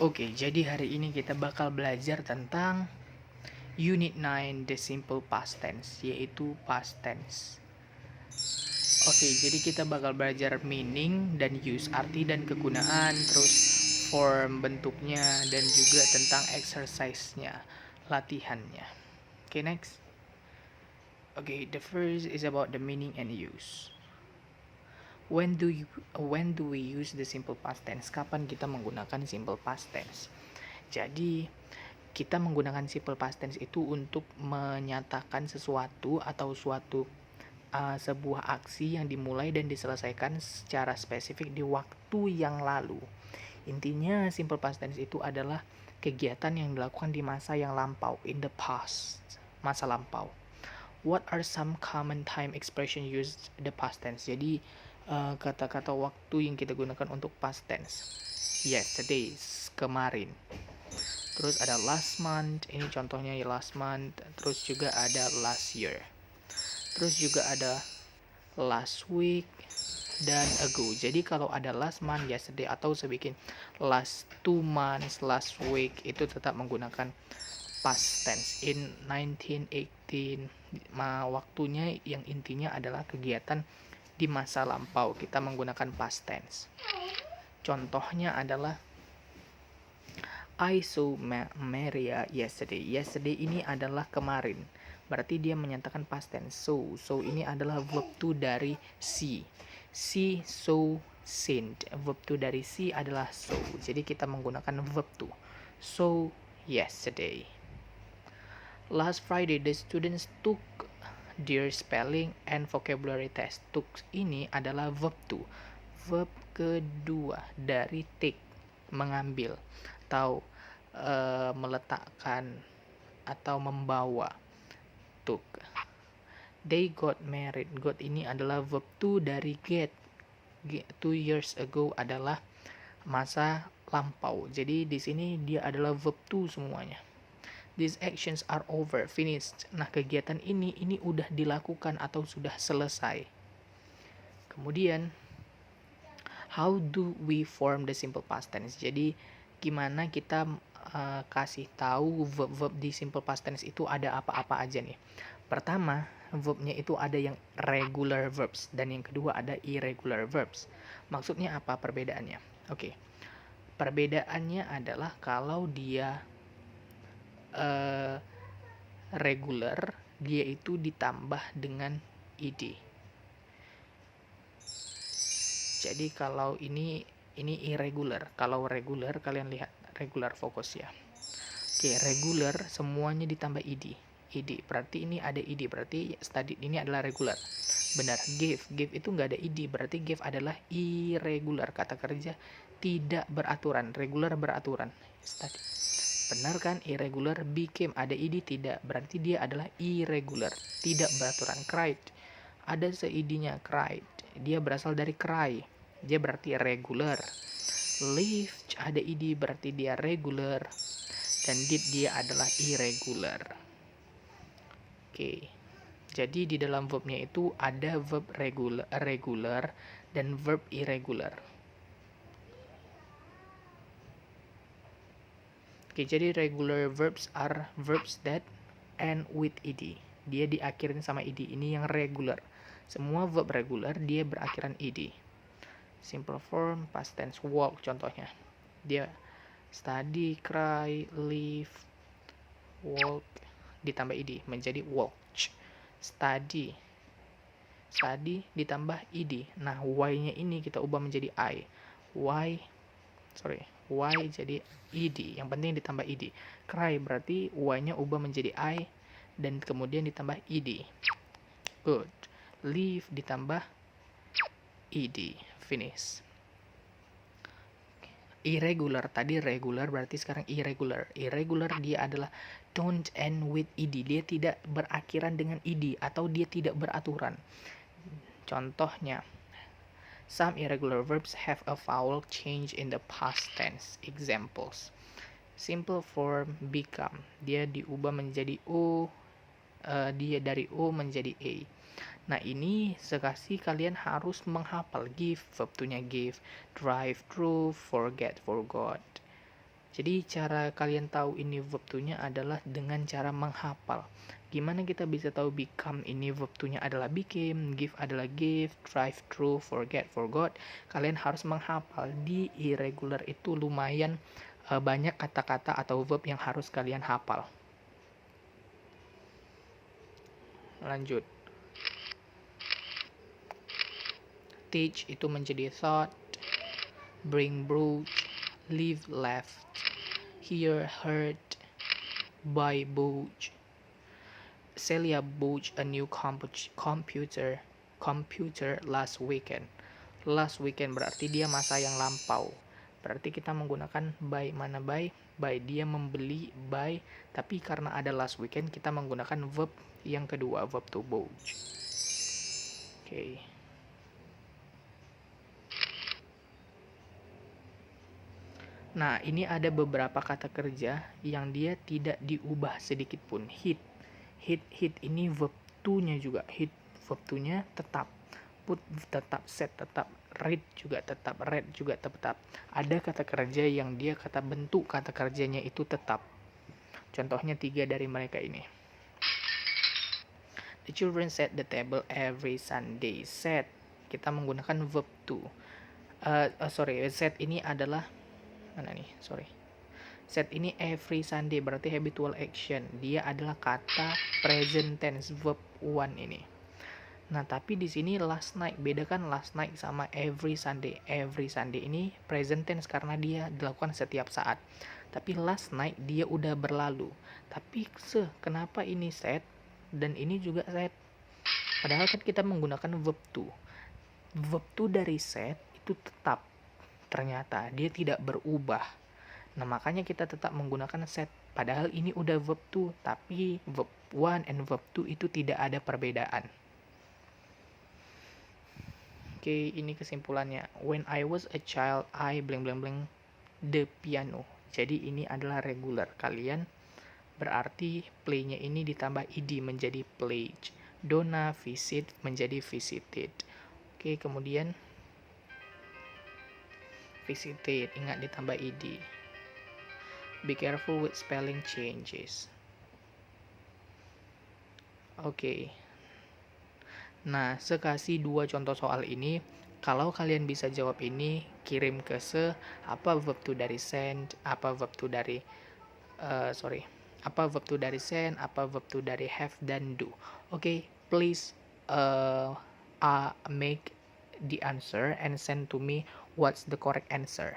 Oke, jadi hari ini kita bakal belajar tentang Unit 9 The Simple Past Tense, yaitu past tense. Oke, jadi kita bakal belajar meaning dan use, arti dan kegunaan, terus form bentuknya, dan juga tentang exercise-nya, latihannya. Oke, next. Oke, the first is about the meaning and use. When do we use the simple past tense? Kapan kita menggunakan simple past tense? Jadi kita menggunakan simple past tense itu untuk menyatakan sesuatu atau sebuah aksi yang dimulai dan diselesaikan secara spesifik di waktu yang lalu. Intinya simple past tense itu adalah kegiatan yang dilakukan di masa yang lampau, in the past, masa lampau. What are some common time expression used the past tense? Jadi kata-kata waktu yang kita gunakan untuk past tense. Yesterday, kemarin. Terus ada last month, ini contohnya ya last month. Terus juga ada last year. Terus juga ada last week dan ago. Jadi kalau ada last month, yesterday, atau sebikin last 2 months, last week, itu tetap menggunakan past tense. In 1918, waktunya yang intinya adalah kegiatan di masa lampau. Kita menggunakan past tense. Contohnya adalah I saw Maria yesterday. Yesterday ini adalah kemarin. Berarti dia menyatakan past tense. So ini adalah verb to dari see. See, saw, seen. Verb to dari see adalah so. Jadi kita menggunakan verb to. So yesterday. Last Friday the students took their spelling and vocabulary test. Took ini adalah verb to. Verb kedua dari take, mengambil atau meletakkan atau membawa. Took. They got married. Got ini adalah verb to dari get. 2 years ago adalah masa lampau. Jadi di sini dia adalah verb to semuanya. These actions are over, finished. Nah, kegiatan ini udah dilakukan atau sudah selesai. Kemudian how do we form the simple past tense? Jadi gimana kita kasih tahu verb-verb di simple past tense itu ada apa-apa aja nih. Pertama, verbnya itu ada yang regular verbs dan yang kedua ada irregular verbs. Maksudnya apa perbedaannya? Oke. Perbedaannya adalah kalau dia regular, dia itu ditambah dengan ed. Jadi kalau ini irregular. Kalau regular kalian lihat regular fokus ya. Oke, regular semuanya ditambah ed. Berarti ini ada ed, berarti study ini adalah regular. Benar. Give itu nggak ada ed, berarti give adalah irregular, kata kerja tidak beraturan. Regular beraturan. Study. Benar kan? Irregular. Became ada ed tidak, berarti dia adalah irregular, tidak beraturan. Cried ada se-id-nya, cried, dia berasal dari cry, dia berarti regular. Lived ada id berarti dia regular, dan did dia adalah irregular. Oke. Jadi di dalam verbnya itu ada verb regular dan verb irregular. Oke, jadi regular verbs are verbs that end with ed. Dia diakhirin sama ed. Ini yang regular. Semua verb regular dia berakhiran ed. Simple form, past tense, walk contohnya. Dia study, cry, live, walk ditambah ed menjadi walked. Study ditambah ed. Nah, y-nya ini kita ubah menjadi I. Y jadi ed. Yang penting ditambah ed. Cry berarti y-nya ubah menjadi I dan kemudian ditambah ed. Good. Live ditambah ed. Finish. Irregular tadi regular, berarti sekarang irregular. Irregular dia adalah don't end with ed. Dia tidak berakhiran dengan ed atau dia tidak beraturan. Contohnya, some irregular verbs have a vowel change in the past tense. Examples. Simple form become, dia diubah menjadi o, dia dari o menjadi a. Nah, ini sekali kalian harus menghafal. Give, verb to-nya give, drive, drove, forget, forgot. Jadi cara kalian tahu ini verb to-nya adalah dengan cara menghafal. Gimana kita bisa tahu become ini verb to-nya adalah became, give adalah gave, drive, through, forget, forgot. Kalian harus menghafal. Di irregular itu lumayan banyak kata-kata atau verb yang harus kalian hafal. Lanjut. Teach itu menjadi thought, bring, brought, leave, left, hear, heard, buy, bought. Celia bought a new computer last weekend. Last weekend berarti dia masa yang lampau. Berarti kita menggunakan buy. Mana buy? Buy, dia membeli, buy. Tapi karena ada last weekend, kita menggunakan verb yang kedua, verb to bought. Oke. Nah, ini ada beberapa kata kerja yang dia tidak diubah sedikit pun. Hit ini verb to-nya juga. Hit verb to-nya tetap. Put tetap, set tetap, read juga tetap, read juga tetap. Ada kata kerja yang dia kata bentuk kata kerjanya itu tetap. Contohnya 3 dari mereka ini. The children set the table every Sunday. Set, kita menggunakan verb to. Set ini adalah Set ini every Sunday berarti habitual action. Dia adalah kata present tense verb one ini. Nah, tapi di sini last night, bedakan last night sama every Sunday. Every Sunday ini present tense karena dia dilakukan setiap saat. Tapi last night dia udah berlalu. Tapi kenapa ini set dan ini juga set? Padahal kan kita menggunakan verb to. Verb to dari set itu tetap. Ternyata dia tidak berubah. Nah, makanya kita tetap menggunakan set. Padahal ini udah verb to, tapi verb one and verb to itu tidak ada perbedaan. Oke, ini kesimpulannya. When I was a child, I blank blank blank the piano. Jadi ini adalah regular. Kalian berarti play-nya ini ditambah ed menjadi played. Donna visit menjadi visited. Oke, kemudian visited, ingat ditambah ed. Be careful with spelling changes. Oke. Nah, sekasih 2 contoh soal ini. Kalau kalian bisa jawab ini, kirim ke apa verb to dari send, apa verb to dari apa verb to dari send, apa verb to dari have dan do. Oke, please make the answer and send to me what's the correct answer.